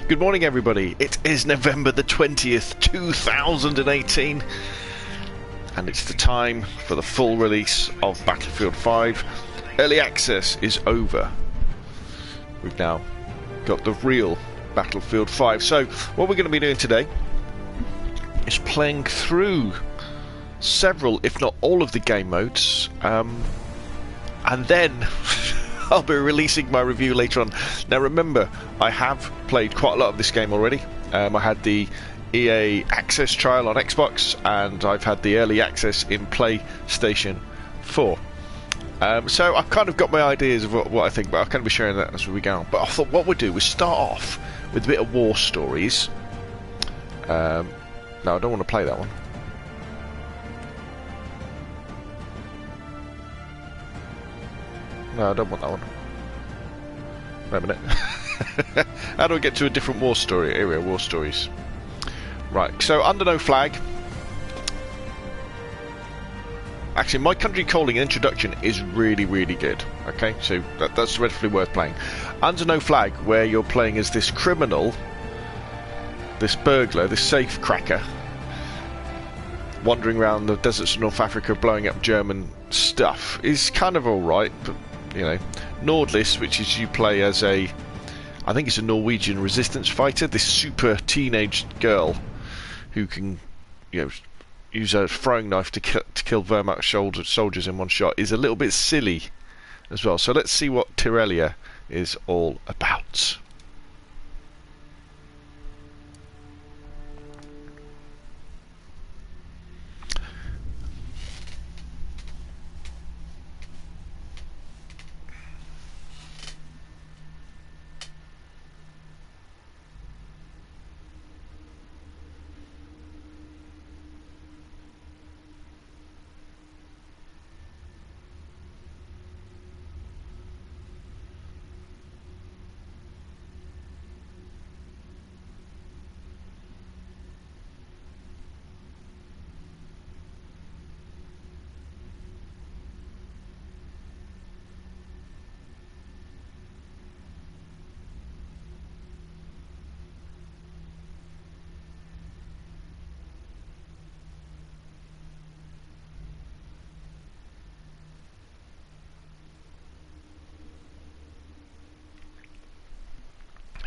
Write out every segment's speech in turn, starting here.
Good morning, everybody. It is November the 20th, 2018, and it's the time for the full release of Battlefield 5. Early access is over. We've now got the real Battlefield 5. So, what we're going to be doing today is playing through several, if not all, of the game modes, and then I'll be releasing my review later on. Now remember, I have played quite a lot of this game already. I had the EA Access trial on Xbox, and I've had the early access in PlayStation 4. So I've kind of got my ideas of what I think, but I'll kind of be sharing that as we go on. But I thought what we'd do is start off with a bit of war stories. No, I don't want to play that one. No, I don't want that one. Wait a minute. How do I get to a different war story? Here we are, war stories. Right, so under no flag. Actually, my country calling introduction is really, really good. Okay, so that's relatively worth playing. Under no flag, where you're playing as this criminal, this burglar, this safe cracker, wandering around the deserts of North Africa blowing up German stuff, is kind of alright, but you know, Nordlys, which is you play as a, I think it's a Norwegian resistance fighter, this super teenage girl who can, you know, use a throwing knife to kill Wehrmacht soldiers in one shot, is a little bit silly as well. So let's see what Tirailleur is all about.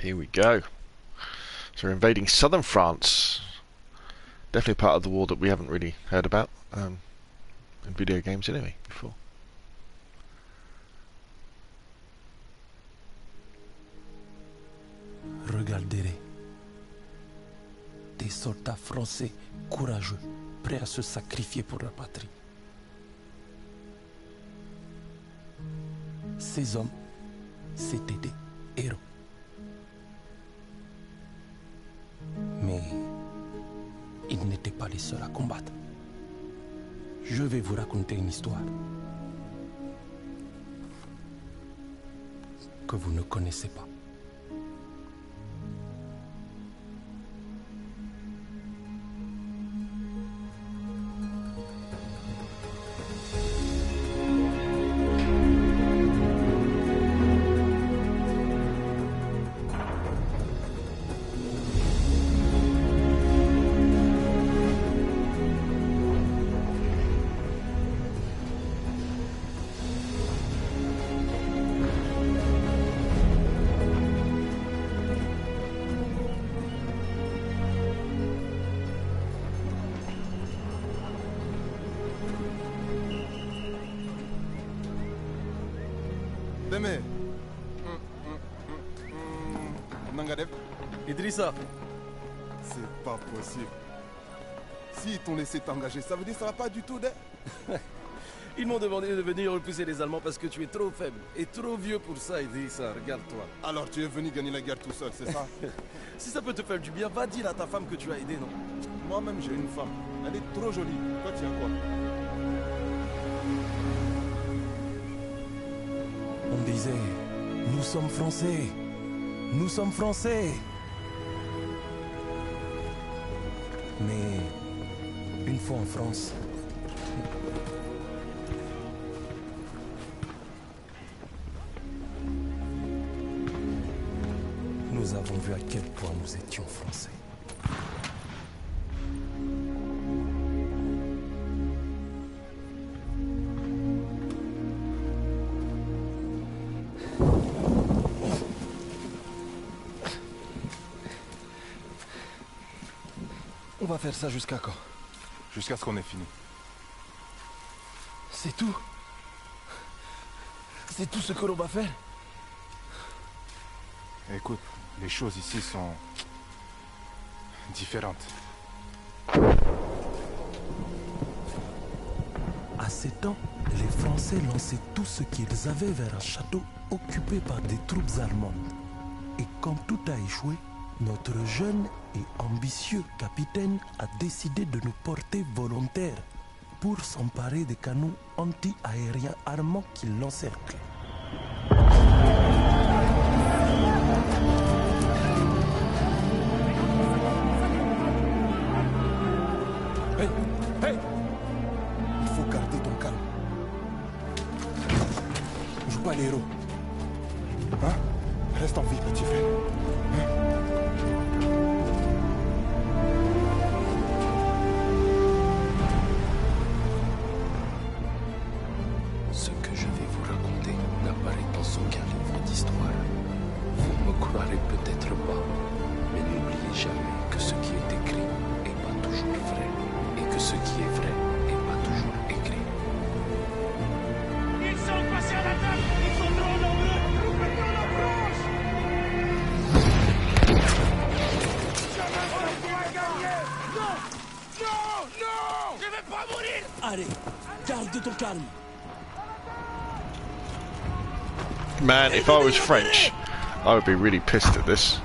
Here we go. So we're invading southern France. Definitely part of the war that we haven't really heard about in video games anyway before. Regardez-les. Des soldats français courageux, prêts à se sacrifier pour la patrie. Ces hommes, c'étaient des héros. Mais ils n'étaient pas les seuls à combattre. Je vais vous raconter une histoire que vous ne connaissez pas. Deme. Nangadev. Idrissa. C'est pas possible. S'ils t'ont laissé t'engager, ça veut dire que ça va pas du tout, Ils m'ont demandé de venir repousser les Allemands parce que tu es trop faible et trop vieux pour ça, Idrissa. Regarde-toi. Alors tu es venu gagner la guerre tout seul, c'est ça? Si ça peut te faire du bien, va dire à ta femme que tu as aidé, non? Moi-même j'ai une femme. Elle est trop jolie. Toi tu as quoi? On disait, nous sommes français, nous sommes français. Mais une fois en France, nous nous avons vu à quel point nous étions français. On va faire ça jusqu'à quand? Jusqu'à ce qu'on ait fini. C'est tout? C'est tout ce que l'on va faire? Écoute, les choses ici sont différentes. À ces temps, les Français lançaient tout ce qu'ils avaient vers un château occupé par des troupes allemandes. Et comme tout a échoué, notre jeune et ambitieux capitaine a décidé de nous porter volontaires pour s'emparer des canons anti-aériens armants qui l'encerclent. Hey! Hey! Il faut garder ton calme. Joue pas les héros. Hein? Reste en vie, petit frère. Ce que je vais vous raconter n'apparaît dans aucun livre d'histoire. Vous me croirez peut-être pas, mais n'oubliez jamais que ce qui est écrit n'est pas toujours vrai, et que ce qui est vrai n'est pas toujours écrit. Ils sont passés à l'attaque! Ils sont trop nombreux! Trouvez-nous la branche! On va gagner! Non! Non! Non! Je vais pas mourir! Allez, garde ton calme. Man, if I was French, I would be really pissed at this.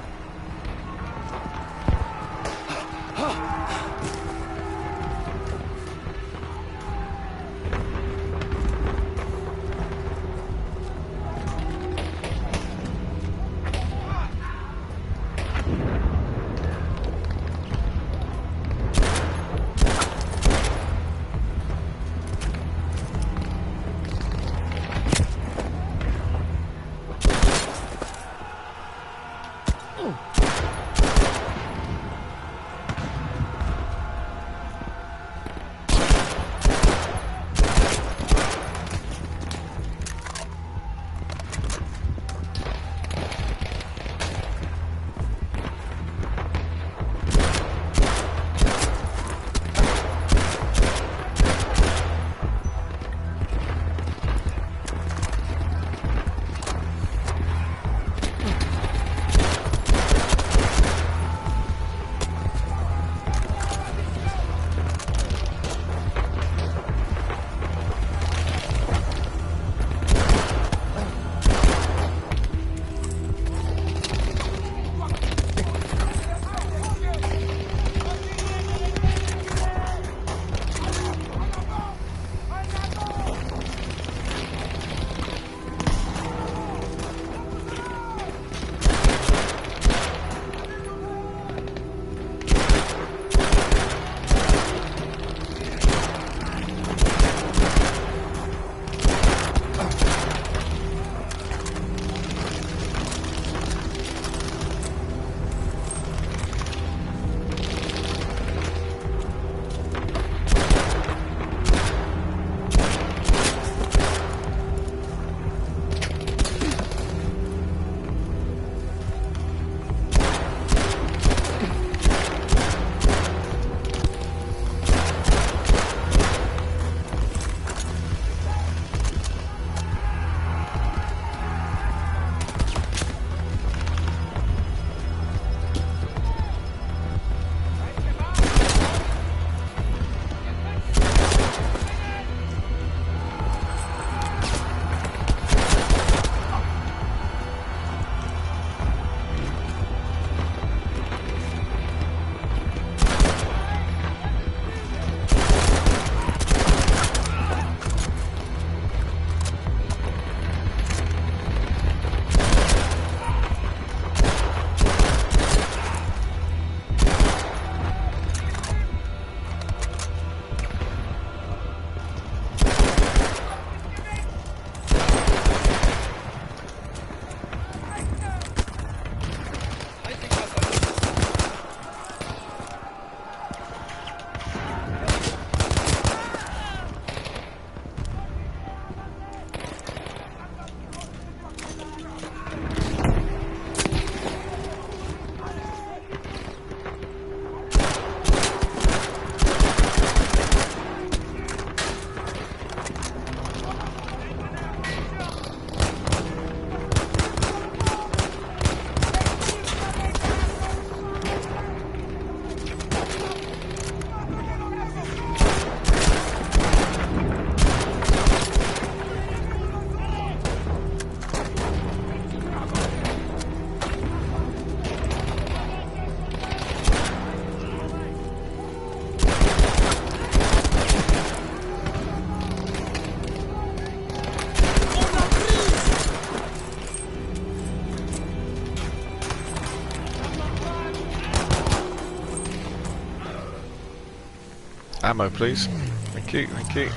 Ammo, please. Thank you, thank you.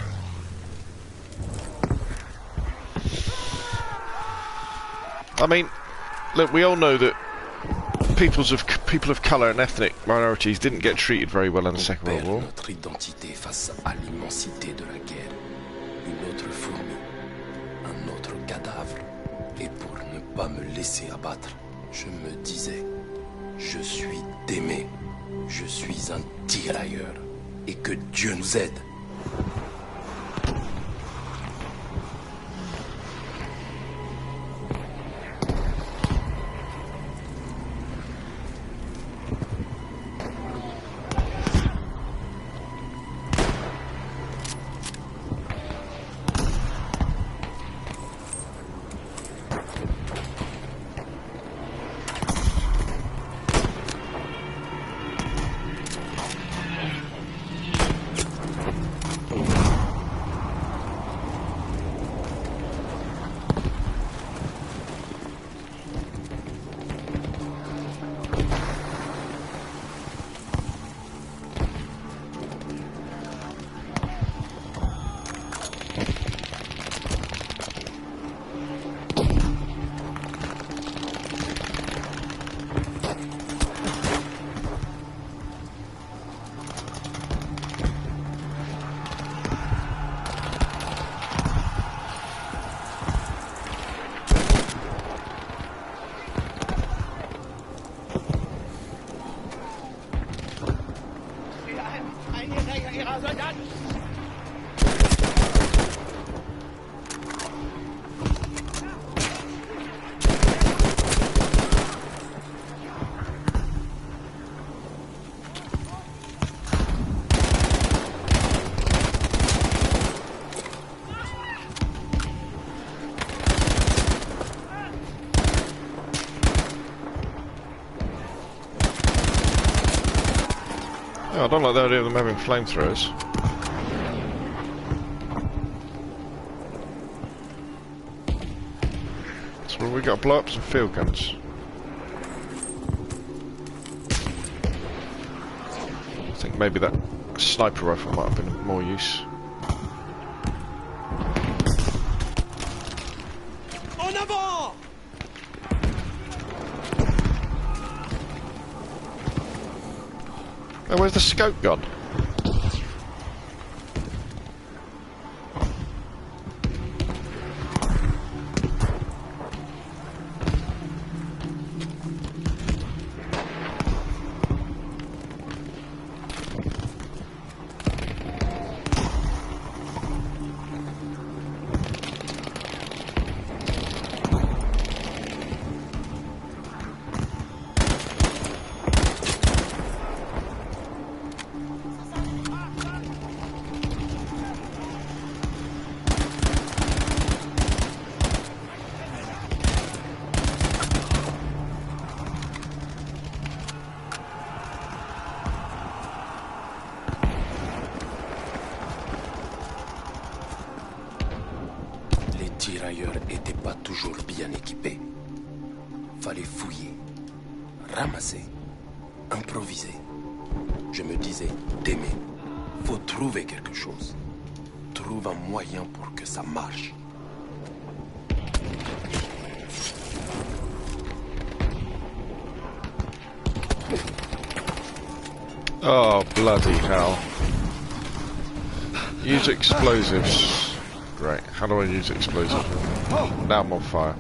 I mean, look, we all know that people of colour and ethnic minorities didn't get treated very well in the Second World War. Notre identité face à l'immensité de la guerre. Une autre fourmi, un autre cadavre. Et pour ne pas me laisser abattre, je me disais, je suis d'aimer, je suis un tirailleur, et que Dieu nous aide. Oh, I don't like the idea of them having flamethrowers. So we got to blow up some field guns. I think maybe that sniper rifle might have been of more use. En avant! Oh, where's the scope gone? Les tirailleurs n'étaient pas toujours bien équipés. Fallait fouiller, ramasser, improviser. Je me disais, d'aimer, faut trouver quelque chose. Trouve un moyen pour que ça marche. Oh, bloody hell. Use explosives. Great. How do I use explosives? Now I'm on fire.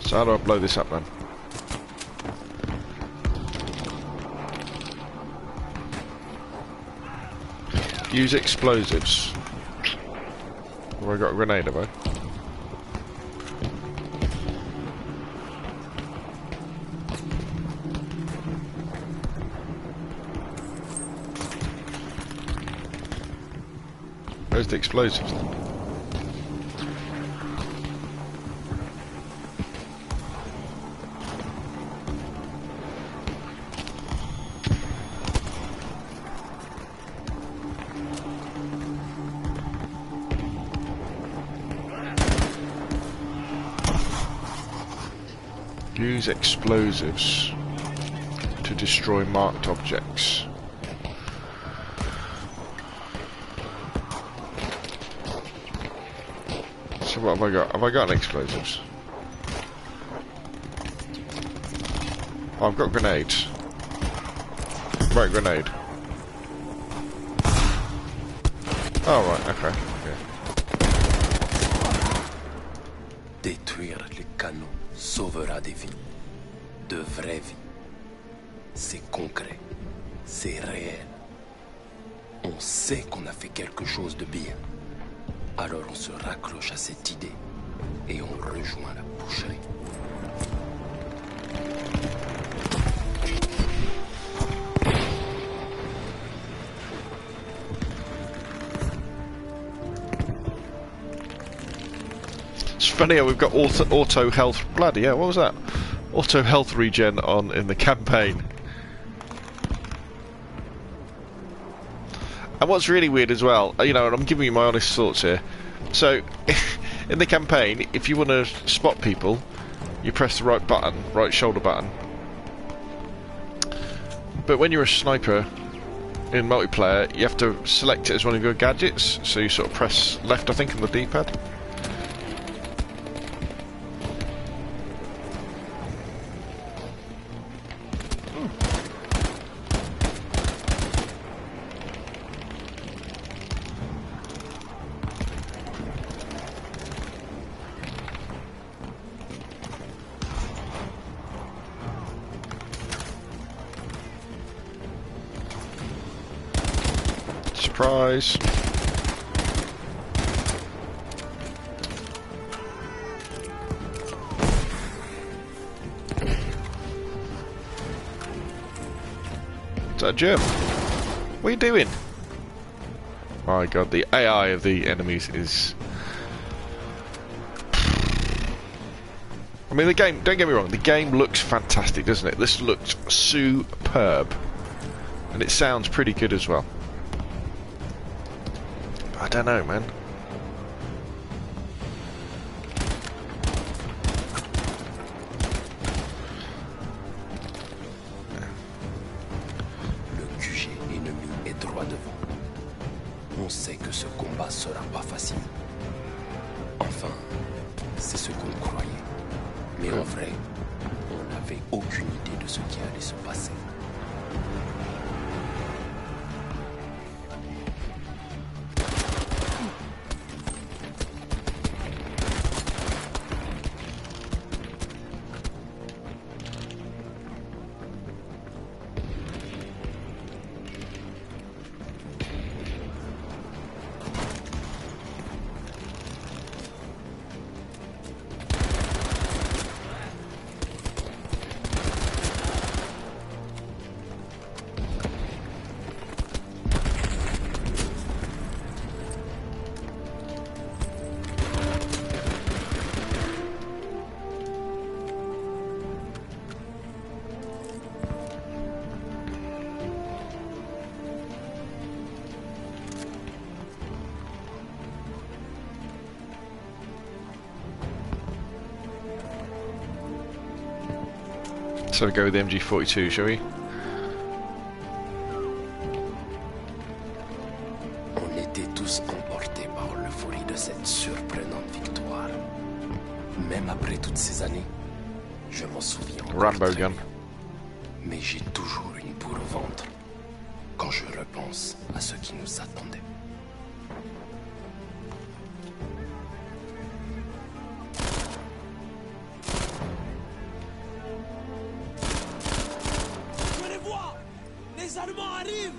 So how do I blow this up then? Use explosives. Have I got a grenade, have I? Where's the explosives then? Use explosives to destroy marked objects. So what have I got? Have I got explosives? Oh, I've got grenades. Right, grenade. Oh, right, okay. Détruire les canaux sauvera des vies. De vraies vies. C'est concret. C'est réel. On sait qu'on a fait quelque chose de bien. Alors on se raccroche à cette idée et on rejoint la boucherie. It's funny how we've got auto health. Bloody hell, what was that? Auto health regen on in the campaign. And what's really weird as well, you know, and I'm giving you my honest thoughts here. So, in the campaign, if you want to spot people, you press the right button, right shoulder button. But when you're a sniper in multiplayer, you have to select it as one of your gadgets. So you sort of press left, I think, on the D-pad. Surprise. Is that a German? What are you doing? My god, the AI of the enemies is... I mean, the game, don't get me wrong, the game looks fantastic, doesn't it? This looks superb. And it sounds pretty good as well. I don't know, man. Le QG ennemi est droit devant. On sait que ce combat sera pas facile. Enfin, c'est ce qu'on croyait. Mais en vrai, on n'avait aucune idée de ce qui allait se passer. So we go with the MG42, shall we? On était tous emportés par l'euphorie de cette surprenante victoire. Même après toutes ces années, je m'en souviens encore Rambo très gun. bien. Mais j'ai toujours une boule au ventre quand je repense à ce qui nous attendait. Je les vois! Les Allemands arrivent!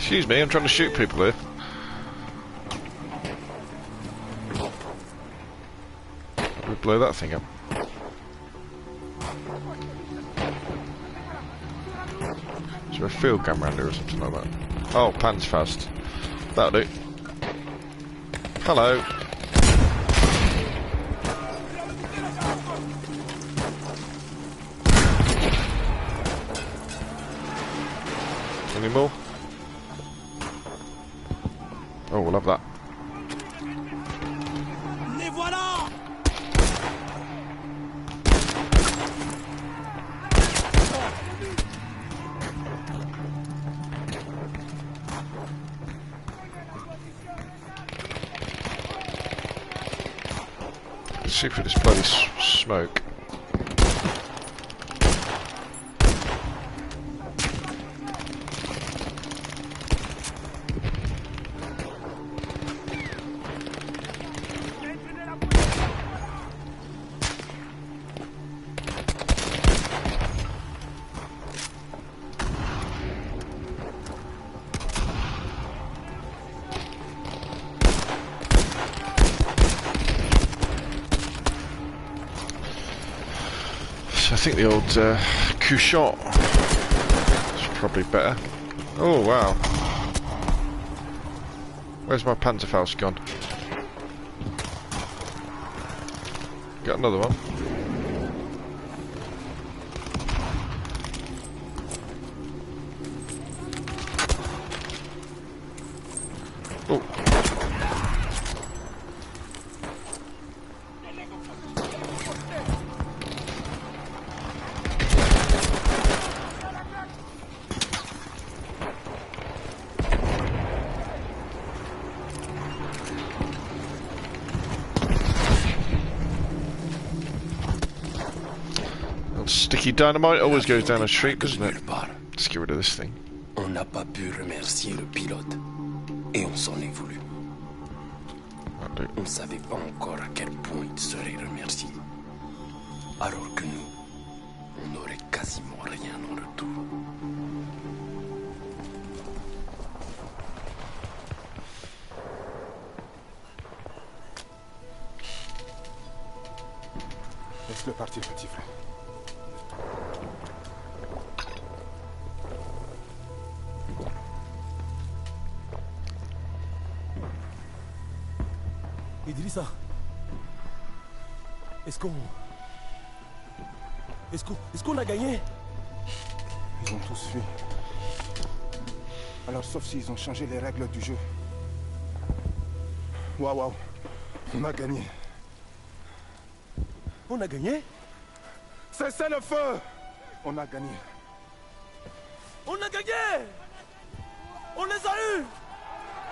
Excuse me, I'm trying to shoot people here. We blow that thing up. Is there a field gun around here or something like that? Oh, Panzerfaust. That'll do. Hello. Any more? Oh, we'll have that. Les voilà! Let's see through this bloody smoke. I think the old couchant is probably better. Oh wow. Where's my Panzerfaust gone? Got another one. Oh. Sticky dynamite always goes down a street, doesn't it? Let's get rid of this thing. On n'a pas pu remercier le pilote. Et on s'en est voulu. On ne savait pas encore à quel point il serait remercié. Alors que nous, on n'aurait quasiment rien en retour. Laisse-le partir, petit frère. Idrissa, est-ce qu'on a gagné? Ils ont tous fui. Alors sauf s'ils ont changé les règles du jeu. Waouh, on a gagné. On a gagné? Cessez le feu! On a gagné. On a gagné! On les a eus!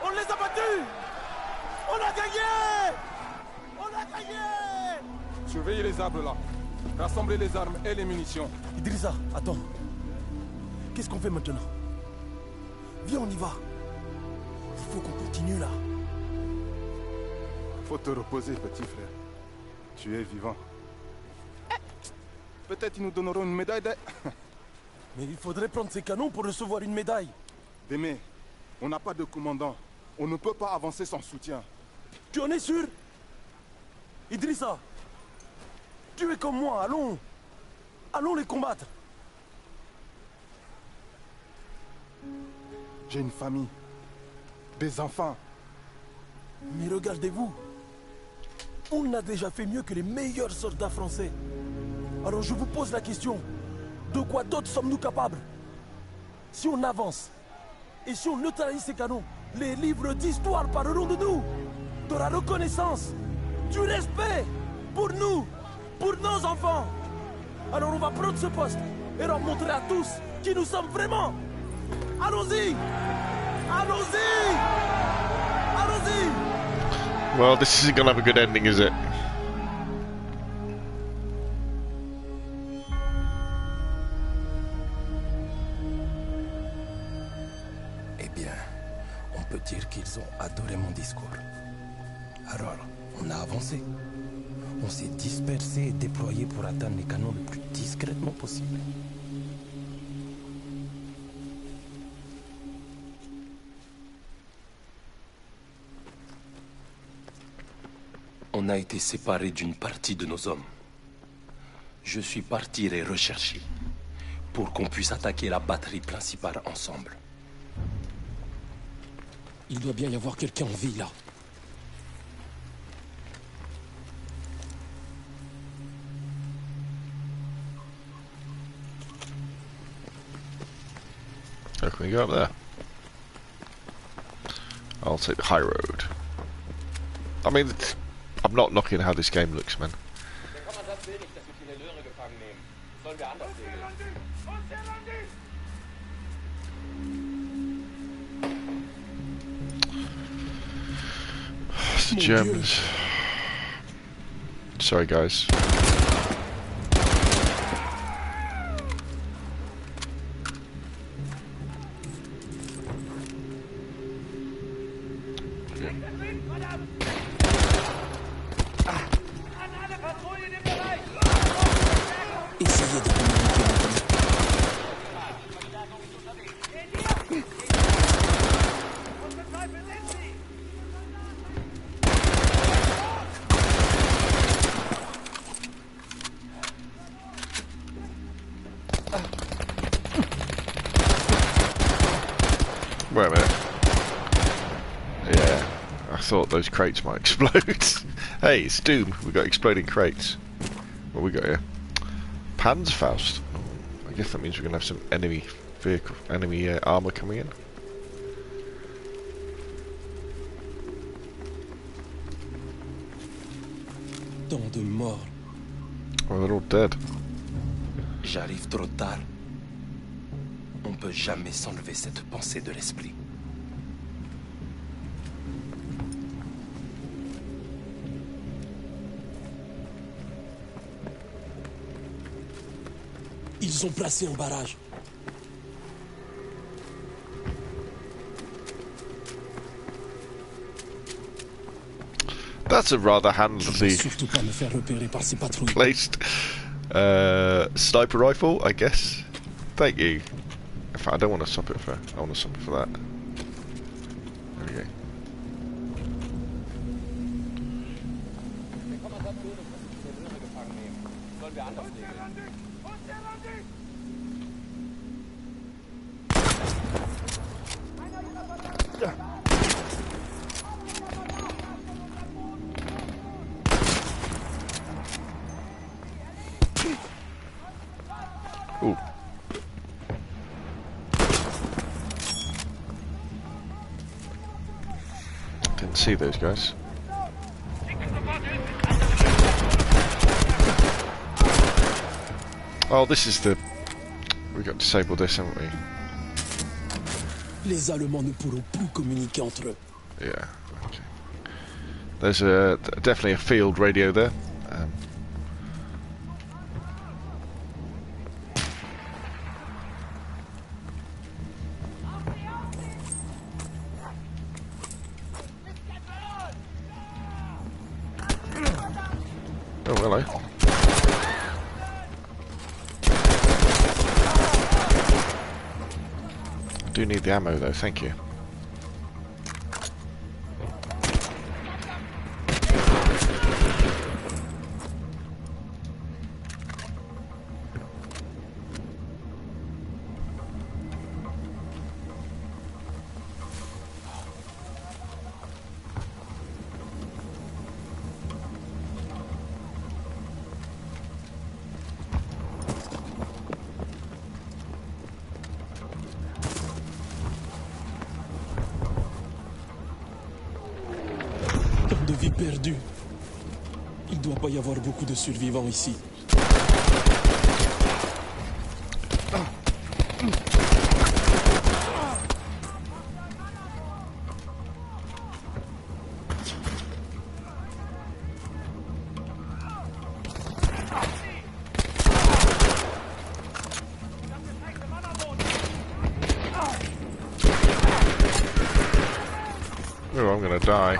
On les a battus! On a gagné! On a gagné! Surveillez les arbres là. Rassemblez les armes et les munitions. Idrissa, attends. Qu'est-ce qu'on fait maintenant? Viens, on y va. Il faut qu'on continue là. Faut te reposer, petit frère. Tu es vivant. Peut-être ils nous donneront une médaille de... Mais il faudrait prendre ces canons pour recevoir une médaille. Démé, on n'a pas de commandant. On ne peut pas avancer sans soutien. Tu en es sûr? Idrissa, tu es comme moi, allons. Allons les combattre. J'ai une famille. Des enfants. Mais regardez-vous. On a déjà fait mieux que les meilleurs soldats français. Alors je vous pose la question. De quoi d'autre sommes-nous capables? Si on avance, et si on neutralise ces canons, les livres d'histoire parleront de nous. De la reconnaissance, du respect pour nous, pour nos enfants. Alors on va prendre ce poste et leur montrer à tous qui nous sommes vraiment. Allons-y! Allons-y! Allons-y! Well, this isn't gonna have a good ending, is it? Eh bien, on peut dire qu'ils ont adoré mon discours. Alors, on a avancé. On s'est dispersé et déployé pour atteindre les canons le plus discrètement possible. On a été séparés d'une partie de nos hommes. Je suis parti les rechercher pour qu'on puisse attaquer la batterie principale ensemble. Il doit bien y avoir quelqu'un en vie là. How can we go up there? I'll take the high road. I mean, I'm not knocking how this game looks, man. Der Kommandant will nicht, dass wir Tirailleure gefangen nehmen. Sollen wir anders regeln? It's the Germans. Sorry, guys. Essayez de communiquer maintenant. Wait a minute. Yeah, I thought those crates might explode. Hey, it's Doom. We got exploding crates. What we got here? Panzerfaust. I guess that means we're gonna have some enemy vehicle, enemy armor coming in. Tant de morts. Oh, they're all dead. J'arrive trop tard. On peut jamais s'enlever cette pensée de l'esprit. Ils ont placé un barrage. That's a rather Je ne handily surtout pas me faire repérer par ces patrouilles. placed sniper rifle, I guess. Thank you. In fact, I don't want to swap it for. I want to swap it for that. There we go. Der Kommandant will nicht, dass wir Tirailleure gefangen nehmen. Sollen wir anders regeln? Ooh. Didn't see those guys. Oh, this is the... We got disabled this, haven't we? Les Allemands ne pourront plus communiquer entre eux. Yeah. Okay. There's definitely a field radio there. Oh, hello. I do need the ammo though, thank you. Tant de vies perdues. Il doit pas y avoir beaucoup de survivants ici. Oh, I'm gonna die.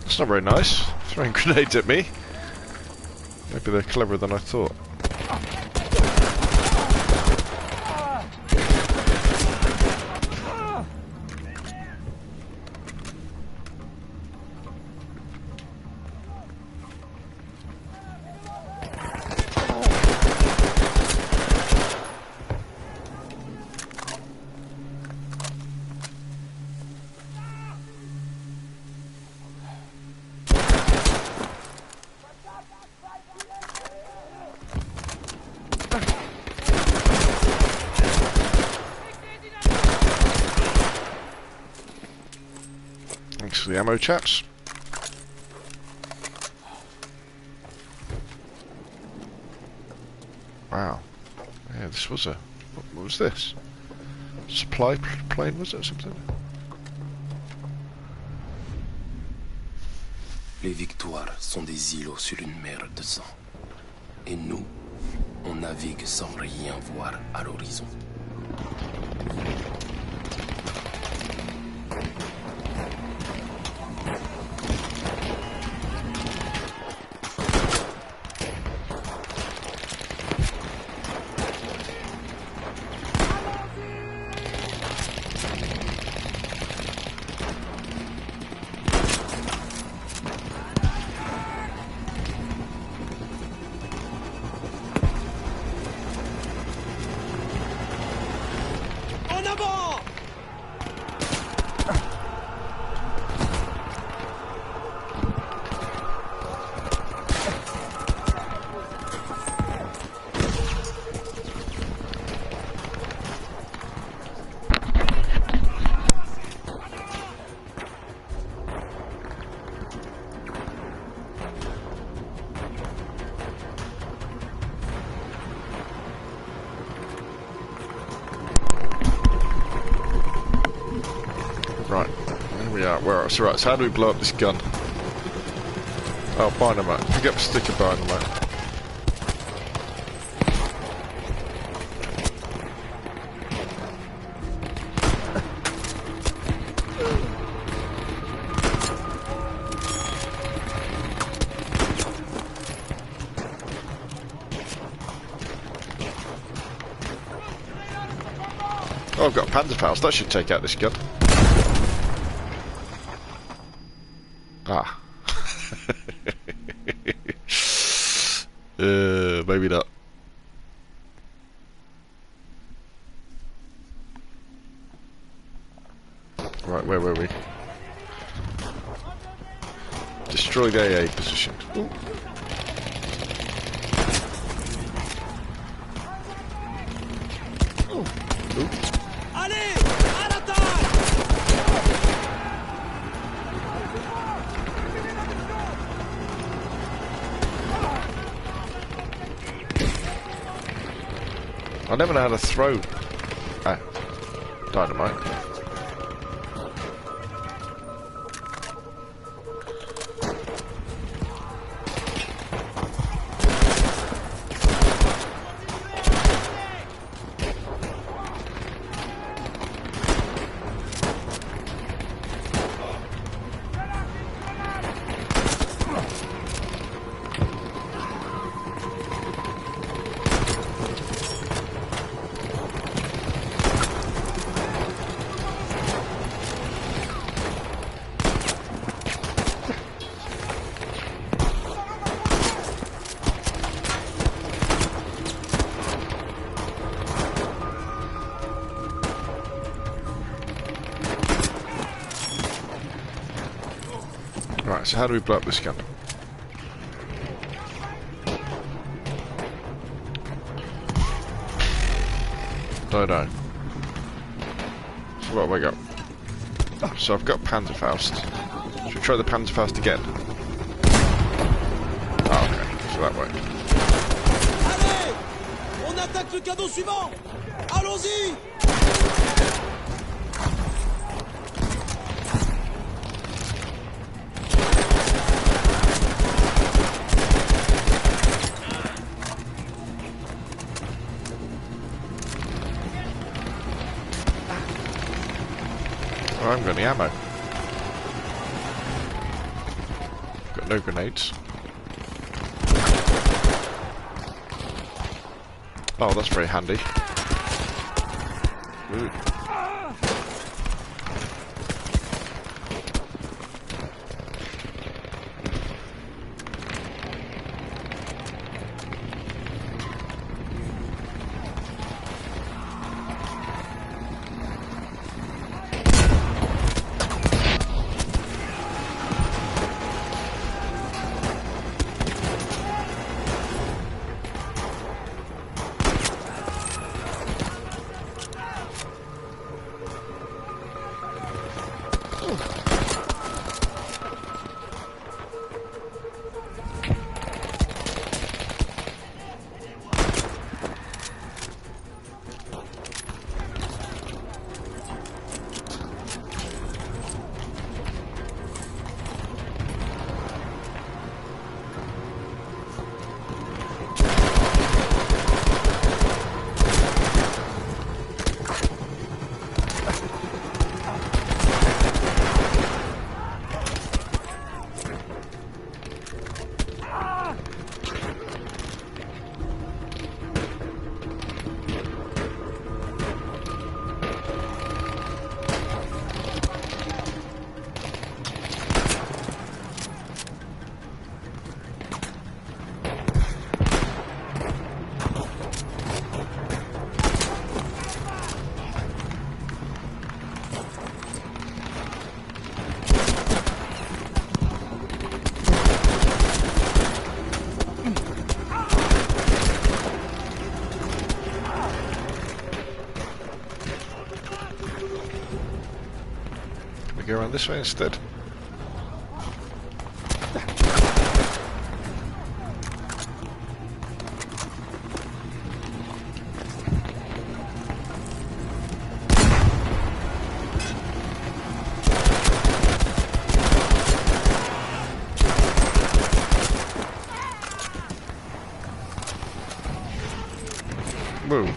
That's not very nice. Throwing grenades at me. No Maybe they're cleverer than I thought. Thanks for the ammo, chaps. Wow. Yeah, this was a... What was this? Supply plane, was it, or something? Les victoires sont des îlots sur une mer de sang. Et nous, on navigue sans rien voir à l'horizon. Right, here we are. Where else? Right, so how do we blow up this gun? Oh, dynamite. Pick up a stick of dynamite. Oh, I've got a Panzerfaust. That should take out this gun. Ah. Maybe not. Right, where were we? Destroy the AA position. Ooh. Ooh. Allez, à l'attaque! I never know how to throw dynamite. Right, so how do we blow up this gun? No. So what have I got? So I've got Panzerfaust. Should we try the Panzerfaust again? Oh, okay, so that way. Allez! On attaque le cadeau suivant! Allons-y! I haven't got any ammo. Got no grenades. Oh, that's very handy. Ooh. Go around this way instead. Whoa.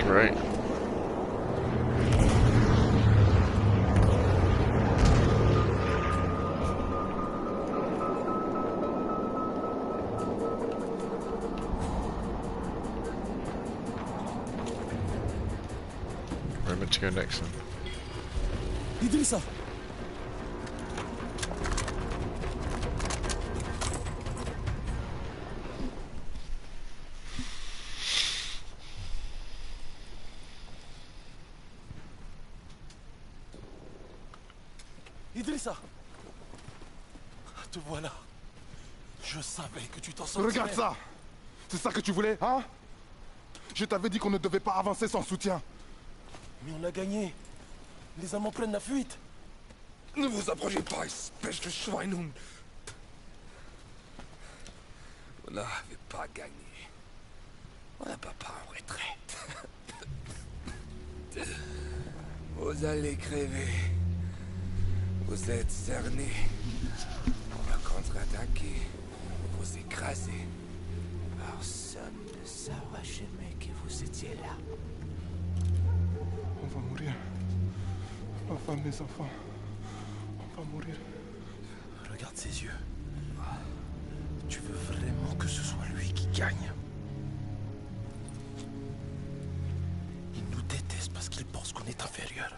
Great. Where am I to go next then? Idrissa! Idrissa! Te voilà. Je savais que tu t'en sortirais. Regarde ça! C'est ça que tu voulais, hein? Je t'avais dit qu'on ne devait pas avancer sans soutien. Mais on a gagné. Les Allemands prennent la fuite. Ne vous approchez pas, espèce de Schweinhund. Vous n'avez pas gagné. On n'a pas en retraite. Vous allez crever. Vous êtes cernés. On va contre-attaquer. Vous écraser. Personne ne saura jamais que vous étiez là. On va mourir. Ma femme, mes enfants. On va mourir. Regarde ses yeux. Tu veux vraiment que ce soit lui qui gagne? Il nous déteste parce qu'il pense qu'on est inférieur.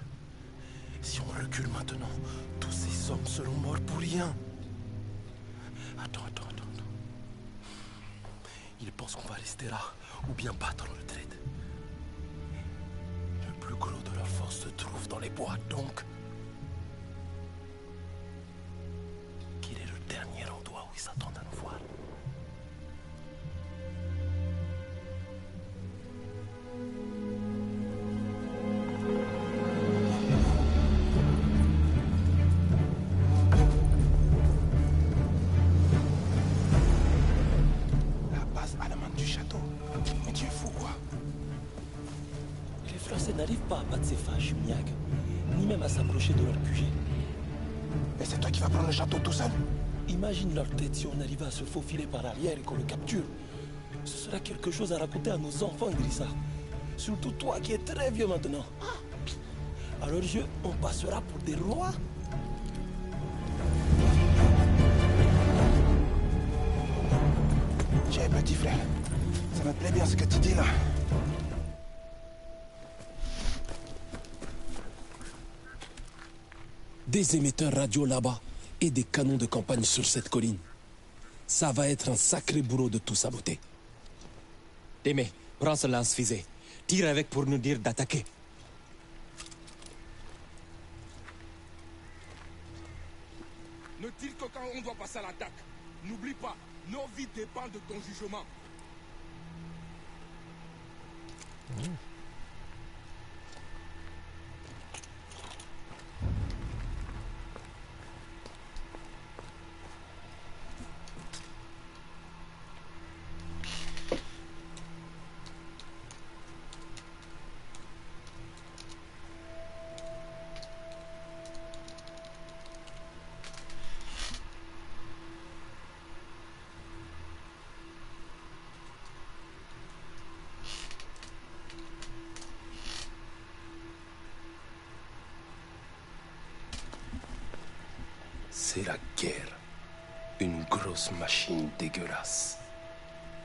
Si on recule maintenant, tous ces hommes seront morts pour rien. Attends. Il pense qu'on va rester là ou bien battre en retraite. Le plus gros de leur force se trouve dans les bois, donc... Quel est le dernier endroit où ils s'attendent à nous voir? Français n'arrivent pas à battre ces fachuniaques, ni même à s'approcher de leur QG. Et c'est toi qui vas prendre le château tout seul? Imagine leur tête si on arrivait à se faufiler par arrière et qu'on le capture. Ce sera quelque chose à raconter à nos enfants, Idrissa. Surtout toi qui es très vieux maintenant. À leurs yeux, on passera pour des rois. Tiens, petit frère, ça me plaît bien ce que tu dis là. Des émetteurs radio là-bas et des canons de campagne sur cette colline. Ça va être un sacré boulot de tout saboter. Témé, prends ce lance-fusée. Tire avec pour nous dire d'attaquer. Ne tire que quand on doit passer à l'attaque. N'oublie pas, nos vies dépendent de ton jugement. C'est la guerre. Une grosse machine dégueulasse.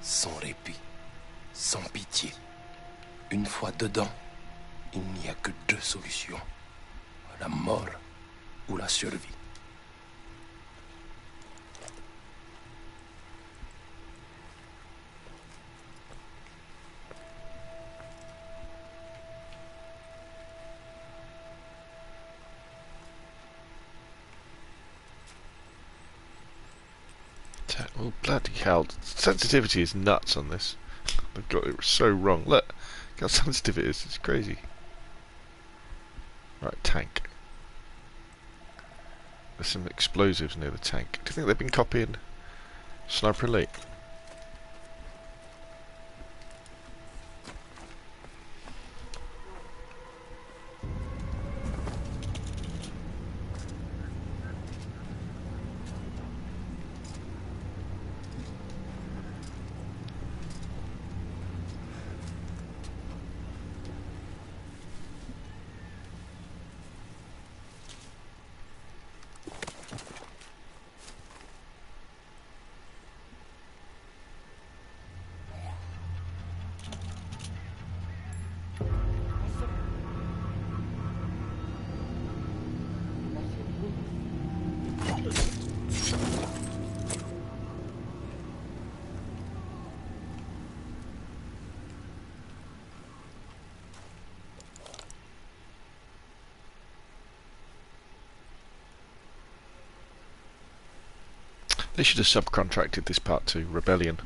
Sans répit. Sans pitié. Une fois dedans, il n'y a que deux solutions. La mort ou la survie. Oh, bloody hell. Sensitivity is nuts on this. They've got it so wrong. Look how sensitive it is. It's crazy. Right, tank. There's some explosives near the tank. Do you think they've been copying Sniper Elite? They should have subcontracted this part to Rebellion.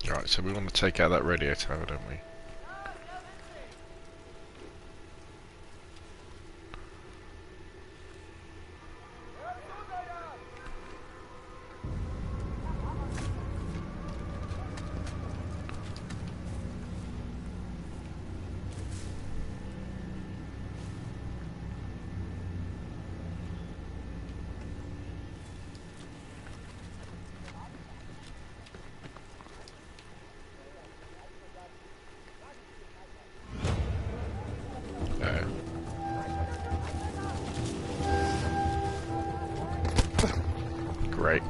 Right, so we want to take out that radio tower, don't we? Great.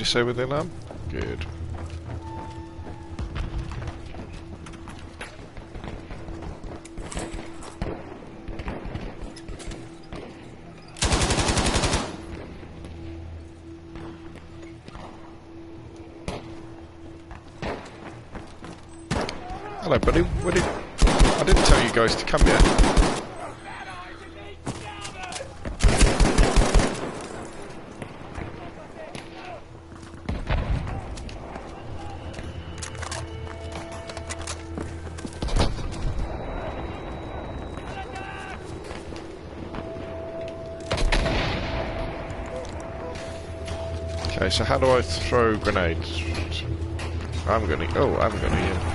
you say with the alarm? Good. Hello, buddy. I didn't tell you guys to come yet. Okay, so how do I throw grenades? I'm gonna. Oh, I'm gonna.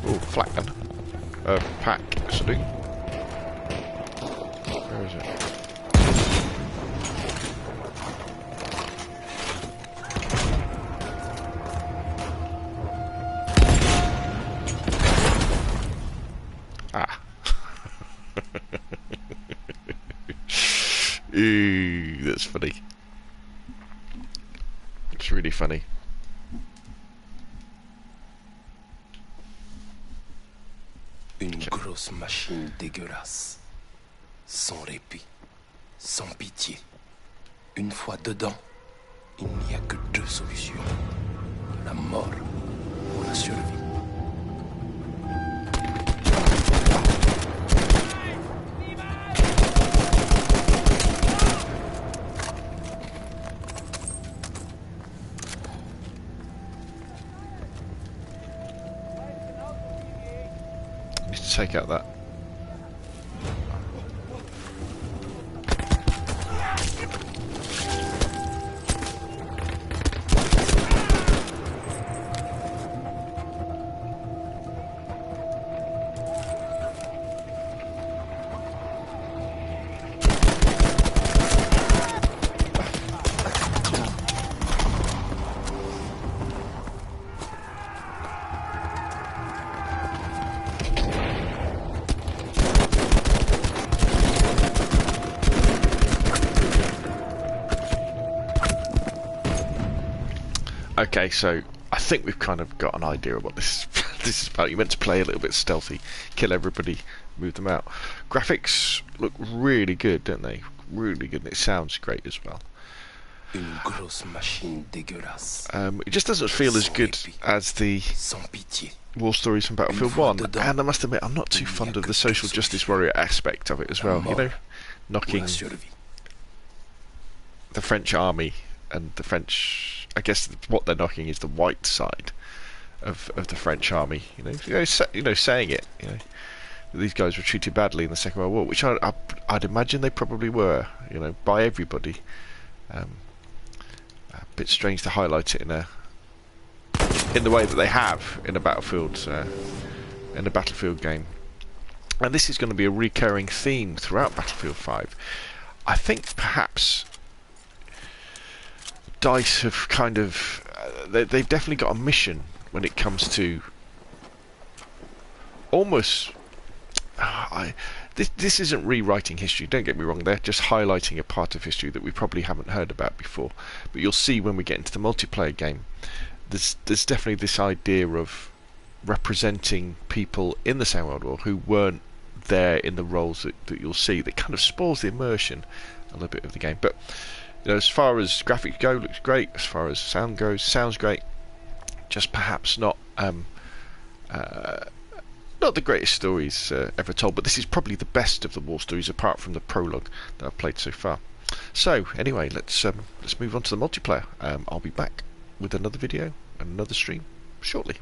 Oh, flak gun. Pack, actually. Where is it? Ah. Ooh, that's funny. It's really funny. Une grosse machine dégueulasse. Sans répit, sans pitié. Une fois dedans, il n'y a que deux solutions. La mort ou la survie. Take out that. Okay, so I think we've kind of got an idea of what this this is about. You're meant to play a little bit stealthy, kill everybody, move them out. Graphics look really good, don't they? Really good, and it sounds great as well. Une grosse machine dégueulasse. It just doesn't feel as good as the war stories from Battlefield 1, and I must admit I'm not too fond of the social justice warrior aspect of it as well. You know, knocking the French army and the French. I guess what they're knocking is the white side of the French army. Saying it. These guys were treated badly in the Second World War, which I'd imagine they probably were. By everybody. A bit strange to highlight it in the way that they have in a Battlefield game. And this is going to be a recurring theme throughout Battlefield 5. I think perhaps DICE have kind of they've definitely got a mission when it comes to almost this isn't rewriting history, don't get me wrong, they're just highlighting a part of history that we probably haven't heard about before, but you'll see when we get into the multiplayer game there's definitely this idea of representing people in the Second World War who weren't there in the roles that you'll see. That kind of spoils the immersion a little bit of the game. But as far as graphics go, looks great. As far as sound goes, sounds great. Just perhaps not the greatest stories ever told, but this is probably the best of the war stories apart from the prologue that I've played so far. So anyway, let's move on to the multiplayer. I'll be back with another video and another stream shortly.